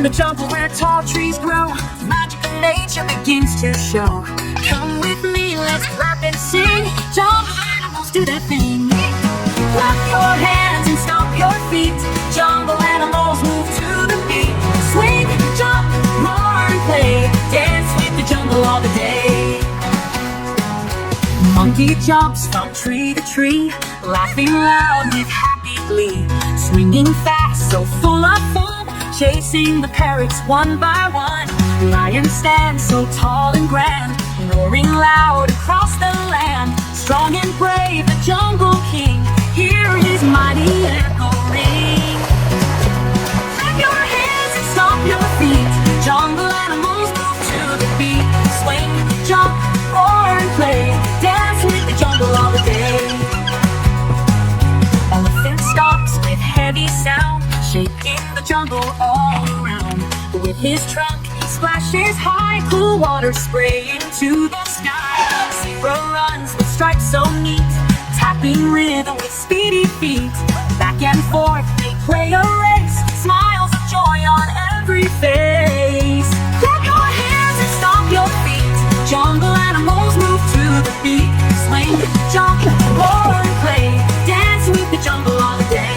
the jungle where tall trees grow, magic of nature begins to show. Come with me, let's clap and sing. Jungle animals do their thing. Clap your hands and stomp your feet. Jungle animals move to the beat. Swing, jump, roar and play. Dance with the jungle all the day. Monkey jumps from tree to tree, laughing loud with happy glee. Swinging fast, so full of fun, chasing the parrots one by one. Lion stands so tall and grand, roaring loud across the land. Strong and brave, the jungle king, hear his mighty echo ring. Clap your hands and stomp your feet. Jungle animals move to the beat. Swing, jump, roar and play. Dance with the jungle all the day. Elephant stops with heavy sound, shaking the jungle all around. With his trunk, he splashes high, cool water spraying to the sky. Zebra runs with stripes so neat, tapping rhythm with speedy feet. Back and forth they play a race, smiles of joy on every face. Clap your hands and stomp your feet. Jungle animals move to the beat. Swing, jump, roar and play. Dance with the jungle all the day.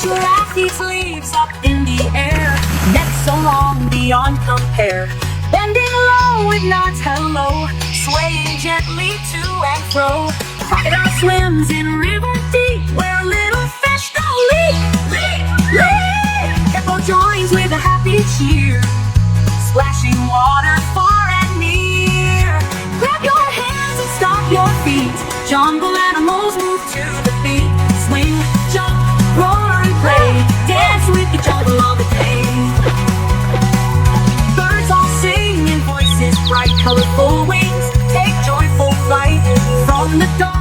Giraffe eats leaves up in the air, neck so long beyond compare. Bending low with nods hello, swaying gently to and fro. Crocodile swims in river deep, where little fish go leap, leap, leap. Hippo joins with a happy cheer, splashing water far and near. Grab your hands and stomp your feet. Jungle animals move to the beat. Swing, jump, roar and play. Dance with the jungle all the day. Birds all sing in voices bright, colorful wings take joyful flight from the dawn.